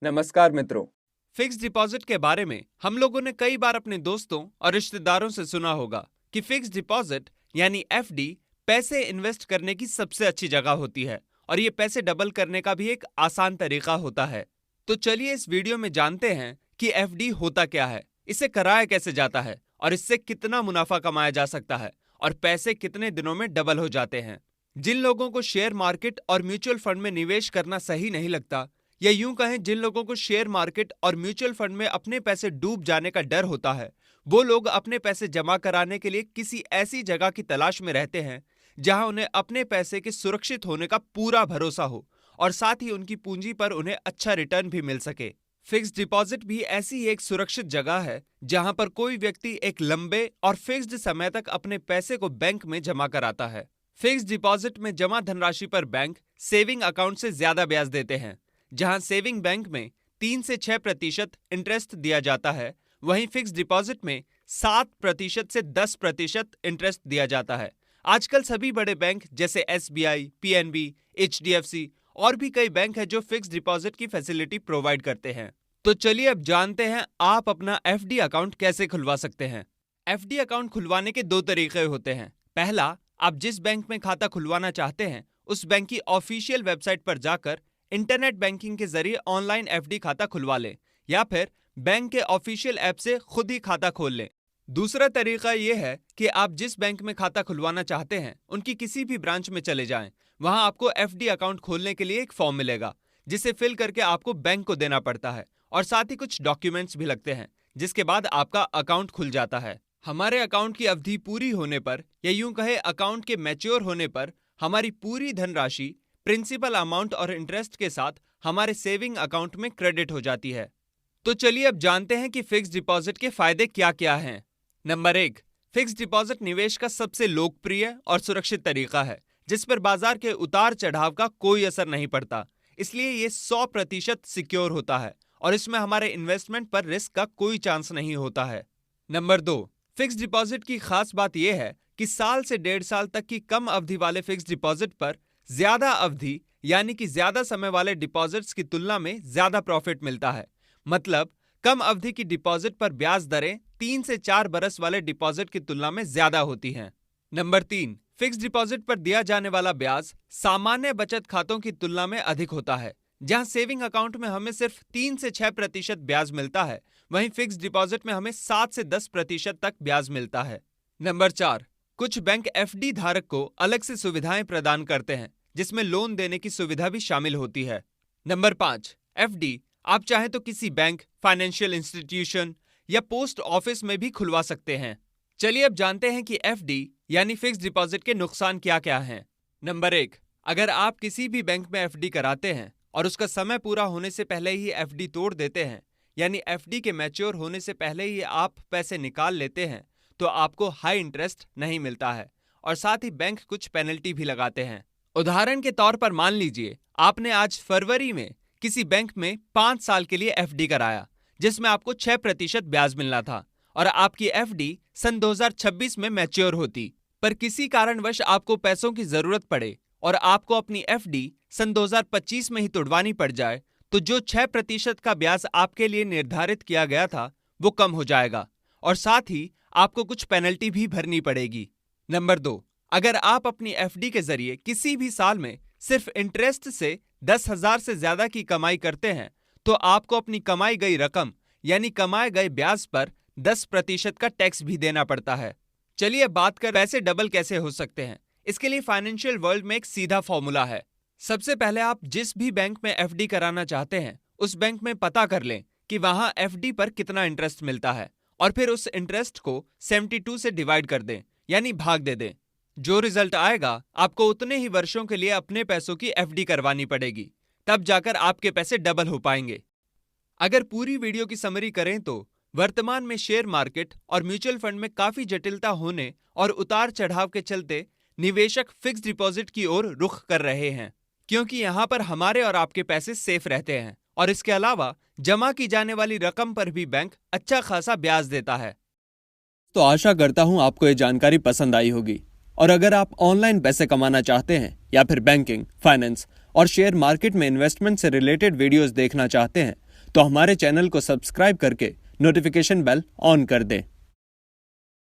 नमस्कार मित्रों। Fix deposit के बारे में हम लोगों ने कई बार अपने दोस्तों और रिश्तेदारों से सुना होगा कि फिक्स डिपॉजिट यानी एफडी पैसे इन्वेस्ट करने की सबसे अच्छी जगह होती है और ये पैसे डबल करने का भी एक आसान तरीका होता है। तो चलिए इस वीडियो में जानते हैं कि एफडी होता क्या है, इसे कराया कैसे जाता है और इससे कितना मुनाफा कमाया जा सकता है और पैसे कितने दिनों में डबल हो जाते हैं। जिन लोगों को शेयर मार्केट और म्यूचुअल फंड में निवेश करना सही नहीं लगता, या यूं कहें जिन लोगों को शेयर मार्केट और म्यूचुअल फंड में अपने पैसे डूब जाने का डर होता है, वो लोग अपने पैसे जमा कराने के लिए किसी ऐसी जगह की तलाश में रहते हैं जहां उन्हें अपने पैसे के सुरक्षित होने का पूरा भरोसा हो और साथ ही उनकी पूंजी पर उन्हें अच्छा रिटर्न भी मिल सके। फिक्स डिपॉजिट भी ऐसी ही एक सुरक्षित जगह है जहां पर कोई व्यक्ति एक लंबे और फिक्स्ड समय तक अपने पैसे को बैंक में जमा कराता है। फिक्स डिपॉजिट में जमा धनराशि पर बैंक सेविंग अकाउंट से ज्यादा ब्याज देते हैं। जहां सेविंग बैंक में 3 से 6% इंटरेस्ट दिया जाता है, वहीं फिक्स डिपॉजिट में 7% से 10% इंटरेस्ट दिया जाता है। आजकल सभी बड़े बैंक जैसे एसबीआई, पीएनबी, एचडीएफसी और भी कई बैंक हैं जो फिक्स डिपॉजिट की फैसिलिटी प्रोवाइड करते हैं। तो चलिए अब जानते हैं आप अपना एफडी अकाउंट कैसे खुलवा सकते हैं। एफडी अकाउंट खुलवाने के 2 तरीके होते हैं। पहला, आप जिस बैंक में खाता खुलवाना चाहते हैं उस बैंक की ऑफिशियल वेबसाइट पर जाकर इंटरनेट बैंकिंग के जरिए ऑनलाइन एफडी खाता खुलवा लें या फिर बैंक के ऑफिशियल ऐप से खुद ही खाता खोल लें। दूसरा तरीका यह है कि आप जिस बैंक में खाता खुलवाना चाहते हैं उनकी किसी भी ब्रांच में चले जाएं। वहां आपको एफडी अकाउंट खोलने के लिए एक फॉर्म मिलेगा जिसे फिल करके आपको बैंक को देना पड़ता है और साथ ही कुछ डॉक्यूमेंट्स भी लगते हैं, जिसके बाद आपका अकाउंट खुल जाता है। हमारे अकाउंट की अवधि पूरी होने पर या यूं कहे अकाउंट के मैच्योर होने पर हमारी पूरी धनराशि प्रिंसिपल अमाउंट और इंटरेस्ट के साथ हमारे सेविंग अकाउंट में क्रेडिट हो जाती है। तो चलिए अब जानते हैं कि फिक्स डिपॉजिट के फायदे क्या क्या हैं। नंबर 1, फिक्स डिपॉजिट निवेश का सबसे लोकप्रिय और सुरक्षित तरीका है जिस पर बाजार के उतार चढ़ाव का कोई असर नहीं पड़ता, इसलिए ये 100% सिक्योर होता है और इसमें हमारे इन्वेस्टमेंट पर रिस्क का कोई चांस नहीं होता है। नंबर 2, फिक्स डिपॉजिट की खास बात यह है कि साल से 1.5 साल तक की कम अवधि वाले फिक्स डिपॉजिट पर ज्यादा अवधि यानी कि ज्यादा समय वाले डिपॉजिट्स की तुलना में ज्यादा प्रॉफिट मिलता है। मतलब कम अवधि की डिपॉजिट पर ब्याज दरें 3 से 4 बरस वाले डिपॉजिट की तुलना में ज्यादा होती हैं। नंबर 3, फिक्स डिपॉजिट पर दिया जाने वाला ब्याज सामान्य बचत खातों की तुलना में अधिक होता है। जहां सेविंग अकाउंट में हमें सिर्फ 3 से 6% ब्याज मिलता है, वहीं फिक्स डिपॉजिट में हमें 7 से 10% तक ब्याज मिलता है। नंबर 4, कुछ बैंक एफडी धारक को अलग से सुविधाएं प्रदान करते हैं जिसमें लोन देने की सुविधा भी शामिल होती है। नंबर 5, एफडी आप चाहें तो किसी बैंक, फाइनेंशियल इंस्टीट्यूशन या पोस्ट ऑफिस में भी खुलवा सकते हैं। चलिए अब जानते हैं कि एफडी यानी फिक्स डिपॉजिट के नुकसान क्या क्या हैं। नंबर 1, अगर आप किसी भी बैंक में एफडी कराते हैं और उसका समय पूरा होने से पहले ही एफडी तोड़ देते हैं, यानी एफडी के मैच्योर होने से पहले ही आप पैसे निकाल लेते हैं, तो आपको हाई इंटरेस्ट नहीं मिलता है और साथ ही बैंक कुछ पेनल्टी भी लगाते हैं। उदाहरण के तौर पर मान लीजिए आपने आज फरवरी में किसी बैंक में 5 साल के लिए एफडी कराया जिसमें आपको 6% ब्याज मिलना था और आपकी एफडी सन 2026 में मैच्योर होती, पर किसी कारणवश आपको पैसों की जरूरत पड़े और आपको अपनी एफडी सन 2025 में ही तुड़वानी पड़ जाए, तो जो 6% का ब्याज आपके लिए निर्धारित किया गया था वो कम हो जाएगा और साथ ही आपको कुछ पेनल्टी भी भरनी पड़ेगी। नंबर 2, अगर आप अपनी एफडी के जरिए किसी भी साल में सिर्फ इंटरेस्ट से 10,000 से ज्यादा की कमाई करते हैं, तो आपको अपनी कमाई गई रकम यानी कमाए गए ब्याज पर 10% का टैक्स भी देना पड़ता है। चलिए बात कर पैसे डबल कैसे हो सकते हैं। इसके लिए फाइनेंशियल वर्ल्ड में एक सीधा फॉर्मूला है। सबसे पहले आप जिस भी बैंक में एफडी कराना चाहते हैं उस बैंक में पता कर लें कि वहां एफडी पर कितना इंटरेस्ट मिलता है और फिर उस इंटरेस्ट को 72 से डिवाइड कर दें यानी भाग दे दें। जो रिजल्ट आएगा आपको उतने ही वर्षों के लिए अपने पैसों की एफडी करवानी पड़ेगी, तब जाकर आपके पैसे डबल हो पाएंगे। अगर पूरी वीडियो की समरी करें तो वर्तमान में शेयर मार्केट और म्यूचुअल फंड में काफी जटिलता होने और उतार चढ़ाव के चलते निवेशक फिक्स डिपॉजिट की ओर रुख कर रहे हैं, क्योंकि यहाँ पर हमारे और आपके पैसे सेफ रहते हैं और इसके अलावा जमा की जाने वाली रकम पर भी बैंक अच्छा खासा ब्याज देता है। तो आशा करता हूं आपको ये जानकारी पसंद आई होगी और अगर आप ऑनलाइन पैसे कमाना चाहते हैं या फिर बैंकिंग, फाइनेंस और शेयर मार्केट में इन्वेस्टमेंट से रिलेटेड वीडियोस देखना चाहते हैं तो हमारे चैनल को सब्सक्राइब करके नोटिफिकेशन बेल ऑन कर दें।